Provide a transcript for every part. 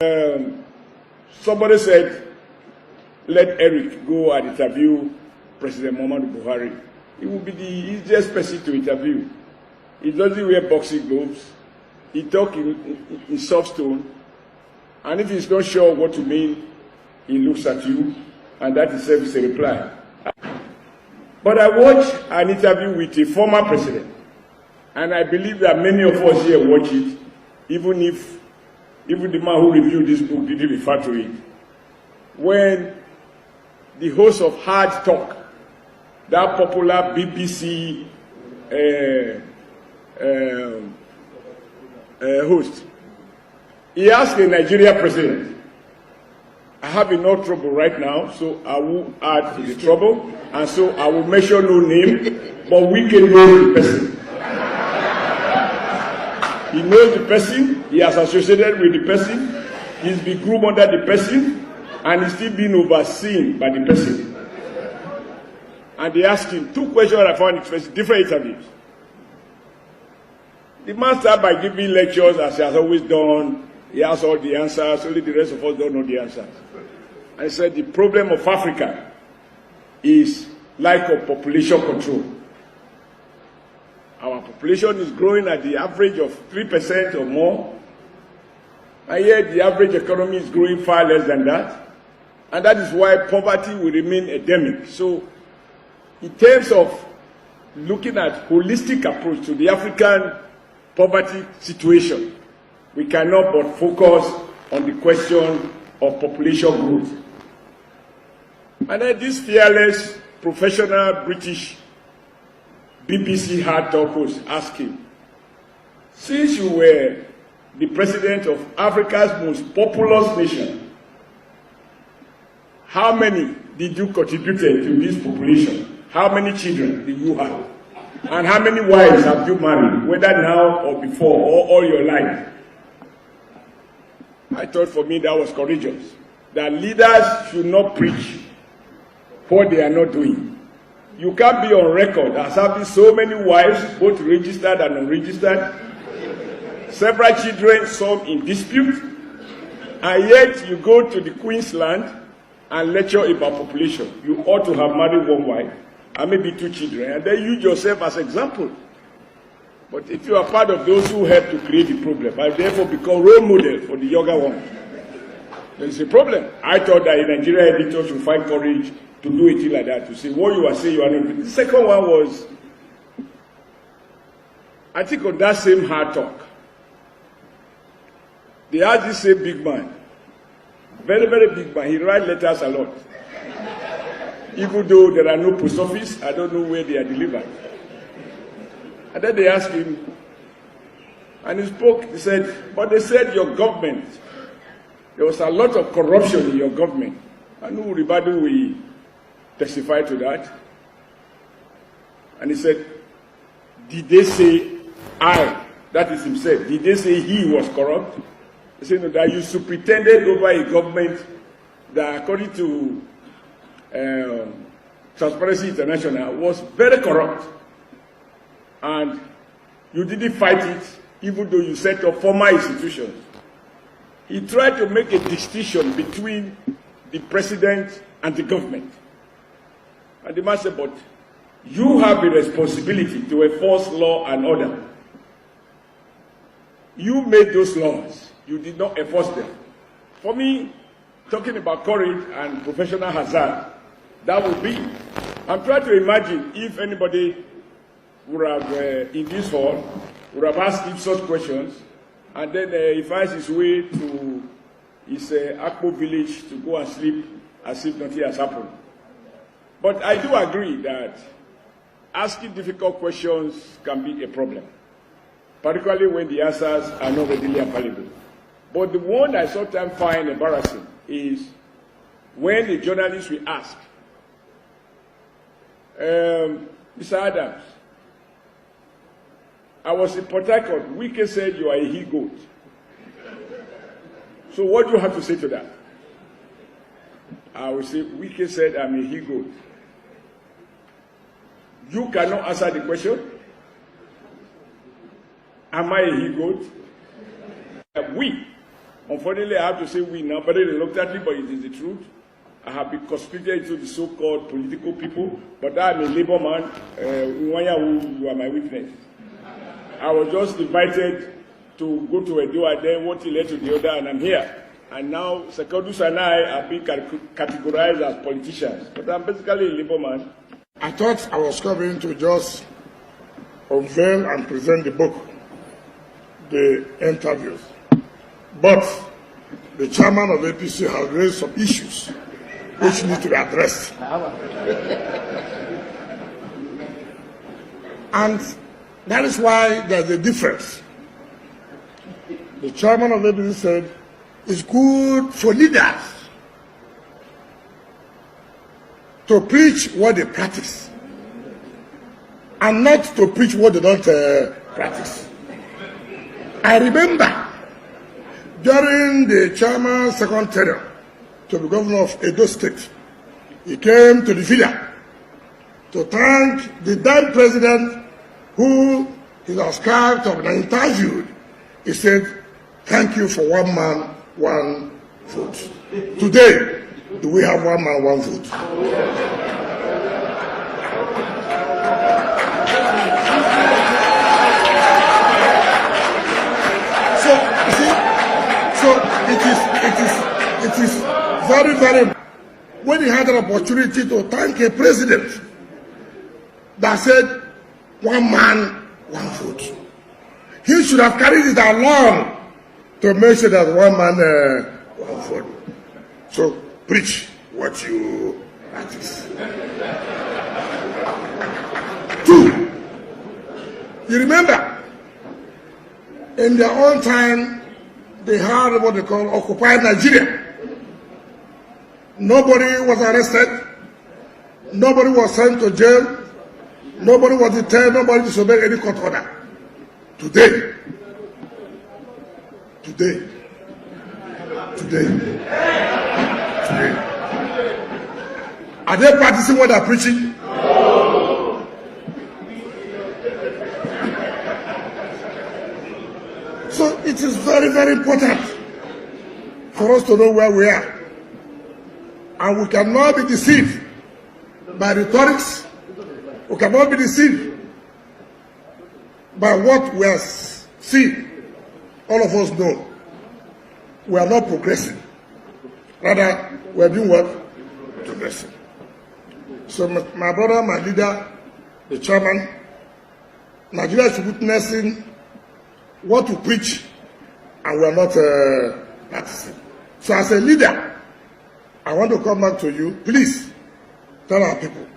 Somebody said, let Eric go and interview President Muhammadu Buhari. He will be the easiest person to interview. He doesn't wear boxing gloves. He talks in soft tone. And if he's not sure what to mean, he looks at you, and that itself is a reply. But I watched an interview with a former president, and I believe that many of us here watch it, even the man who reviewed this book didn't refer to it. When the host of Hard Talk, that popular BBC host, he asked the Nigeria president, I have enough trouble right now, so I will add to the trouble, and so I will mention no name, but we can know the person. He knows the person, he has associated with the person, he's been groomed under the person, and he's still being overseen by the person. And they asked him two questions I found interesting, different interviews. The man started by giving lectures as he has always done. He has all the answers, only the rest of us don't know the answers. And he said the problem of Africa is lack of population control. Our population is growing at the average of 3% or more, and yet the average economy is growing far less than that. And that is why poverty will remain endemic. So, in terms of looking at holistic approach to the African poverty situation, we cannot but focus on the question of population growth. And then this fearless, professional British BBC Hard Talk host asked him, since you were the president of Africa's most populous nation, how many did you contribute to this population? How many children did you have? And how many wives have you married, whether now or before or all your life? I thought for me that was courageous. That leaders should not preach what they are not doing. You can't be on record as having so many wives, both registered and unregistered, several children, some in dispute, and yet you go to the Queensland and lecture about population. You ought to have married one wife and maybe two children, and then use yourself as example. But if you are part of those who help to create the problem, and therefore become role model for the younger ones, there is a problem. I thought that a Nigerian editor should find courage to do a thing like that, to say what you are saying you are not doing. The second one was, I think on that same Hard Talk, they had this same big man, very, very big man. He writes letters a lot. Even though there are no post office, I don't know where they are delivered. And then they asked him, and he spoke, he said, but they said your government, there was a lot of corruption in your government. And everybody will testify to that. And he said, did they say I, that is himself, did they say he was corrupt? He said, no, that you superintended over a government that, according to Transparency International, was very corrupt. And you didn't fight it, even though you set up former institutions. He tried to make a distinction between the president and the government. And the man said, but you have a responsibility to enforce law and order. You made those laws. You did not enforce them. For me, talking about courage and professional hazard, that would be, I'm trying to imagine if anybody would have, in this hall, would have asked him such questions, and then he finds his way to his Akpo village to go and sleep as if nothing has happened. But I do agree that asking difficult questions can be a problem, particularly when the answers are not readily available. But the one I sometimes find embarrassing is when the journalist will ask, Mr. Adams, I was in Port Harcourt. Wike said you are a he-goat. So what do you have to say to that? I will say, Wike said I'm a he-goat. You cannot answer the question. Am I a he-goat? We, Unfortunately, I have to say we now, very reluctantly, but it is the truth. I have been conscripted into the so-called political people, but I'm a labor man. You are my witness. I was just invited to go to Edo, and then one thing led to the other, and I'm here. And now, Secondus and I are being categorized as politicians, but I'm basically a labor man. I thought I was coming to just unveil and present the book, the interviews. But the chairman of APC has raised some issues which need to be addressed. And that is why there's a difference. The chairman of APC said it's good for leaders to preach what they practice and not to preach what they don't practice. I remember during the chairman's second term to be governor of Edo State, he came to the villa to thank the then president who he was carved up and interviewed. He said, "Thank you for one man, one vote." Today, do we have one man, one vote? So, you see, it is very, very, when he had an opportunity to thank a president that said, one man, one vote, he should have carried it along to make sure that one man, one vote. So, preach what you practice. 2, you remember, in their own time, they had what they call occupied Nigeria. Nobody was arrested. Nobody was sent to jail. Nobody was detained. Nobody disobeyed any court order. Today, are they practicing what they're preaching? So it is very, very important for us to know where we are. And we cannot be deceived by rhetorics. We cannot be deceived by what we are seeing. All of us know we are not progressing. Rather, we are doing what? Progressing. So my brother, my leader, the chairman, Nigeria is witnessing what to preach, and we are not practicing. So as a leader, I want to come back to you. Please tell our people.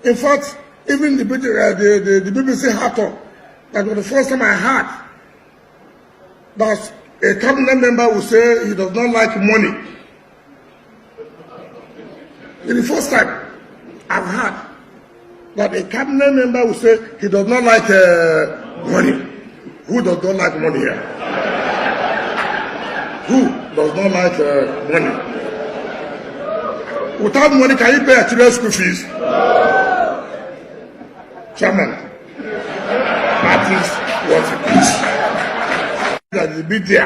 In fact, even the BBC had talk. That was the first time I heard that a cabinet member would say he does not like money. It's the first time I've heard that a cabinet member would say he does not like money. Who does not like money here? Who does not like money? Without money, can you pay a children's school fees? Chairman, that is what it is. That the media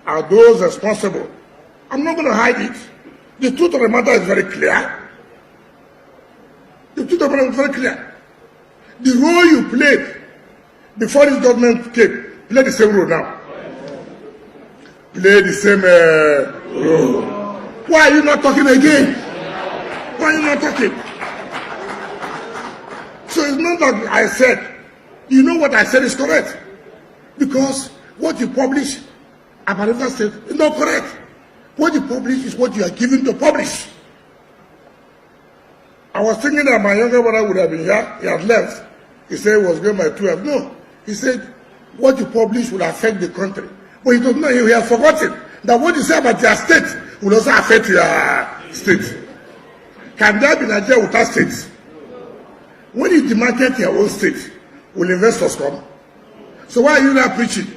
are those responsible. I'm not going to hide it. The truth of the matter is very clear. The truth of the matter is very clear. The role you played before this government came, play the same role now. Play the same role. Why are you not talking again? Why are you not talking? So it's not that I said, you know what I said is correct. Because what you publish about River State is not correct. What you publish is what you are given to publish. I was thinking that my younger brother would have been here. He had left. He said he was going by 12. No. He said, what you publish will affect the country. But he does not, he has forgotten that what you say about your state will also affect your state. Can there be Nigeria without states? When you demarcate your own state, will investors come? So why are you not preaching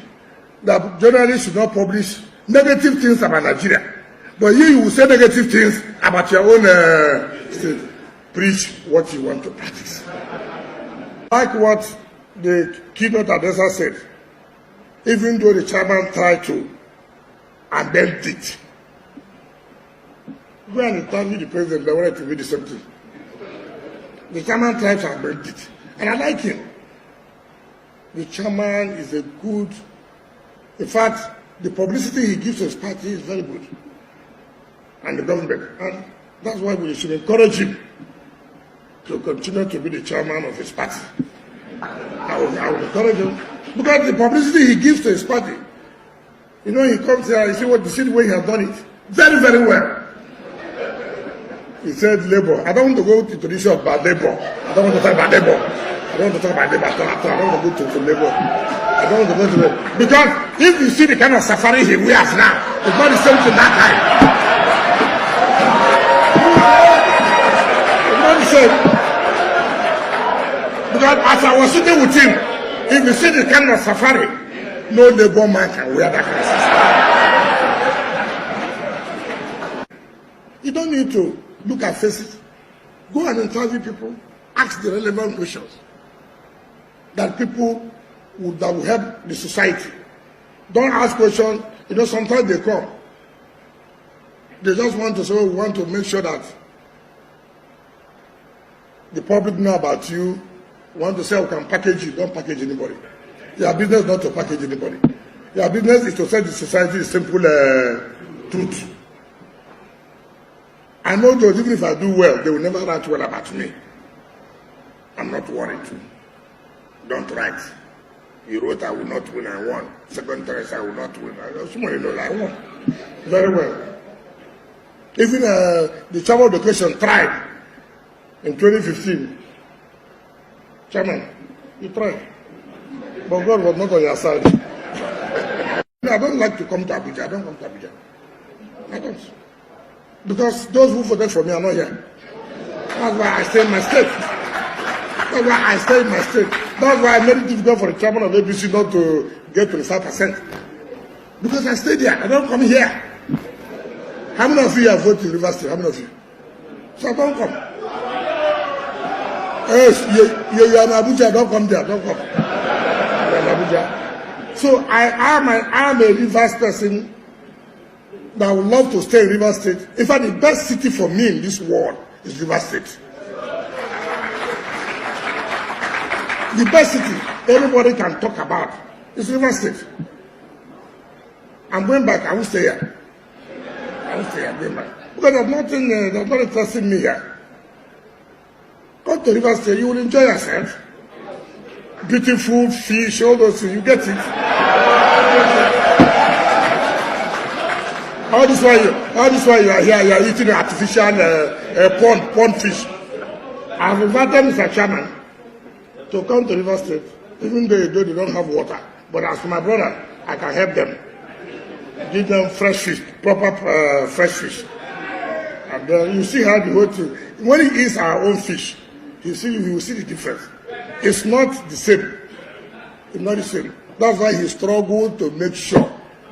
that journalists should not publish negative things about Nigeria? But you will say negative things about your own state. Preach what you want to practice. Like what the keynote addresser said, even though the chairman tried to and bent it. Go and interview the president, they wanted to be the same thing. The chairman tried to bend it. And I like him. The chairman is a good, in fact, the publicity he gives to his party is very good. And the government. And that's why we should encourage him to continue to be the chairman of his party. I will encourage him. Because the publicity he gives to his party, you know, he comes here, you see the way he has done it. Very, very well. He said labor. I don't want to go into the issue about labor. I don't want to talk about labor. I don't want to talk about labor. I don't want to go to labor. I don't want to go to labor. Because if you see the kind of safari he wears now, it's not the same thing that time. It's not the same. Because as I was sitting with him, if you see the kind of safari, no labor man can wear that kind of safari. You don't need to look at faces. Go and interview people. Ask the relevant questions that people that will help the society. Don't ask questions. You know, sometimes they come. They just want to say, oh, we want to make sure that the public know about you. Want to say, we can package you. Don't package anybody. Your business is not to package anybody. Your business is to set the society a simple truth. I know those, even if I do well, they will never write well about me. I'm not worried. Don't write. You wrote, I will not win, I won. Second choice, I will not win. Somebody knows I won. Very well. Even the Chamber of Education tried in 2015. Chairman, you tried. But God was not on your side. I don't like to come to Abuja. I don't come to Abuja. I don't. Because those who voted for me are not here. That's why I stay in my state. That's why I stay in my state. That's why I made it difficult for the chairman of ABC not to get 25%. Because I stay there. I don't come here. How many of you have voted in River State? How many of you? So I don't come. Yes, you are in Abuja. Don't come there. Don't come. You are in Abuja. So I am a Rivers person that would love to stay in River State. In fact, the best city for me in this world is River State. The best city everybody can talk about is River State. I'm going back. I will stay here. I will stay here. I'm going back. Because there's nothing interesting me here. Come to River State, you will enjoy yourself. Beautiful fish, all those things, you get it. All this while you are here, you are eating artificial pond fish. I have invited Mr. Chairman to come to River State, even though they don't have water. But as for my brother, I can help them. Give them fresh fish, proper fresh fish. And you see how the whole thing, when he eats our own fish, you will see the difference. It's not the same. It's not the same. That's why he struggled to make sure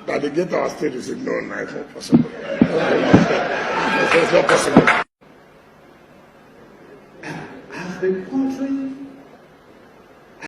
that they get our state. He said, no, it's not possible. It's not possible. I've been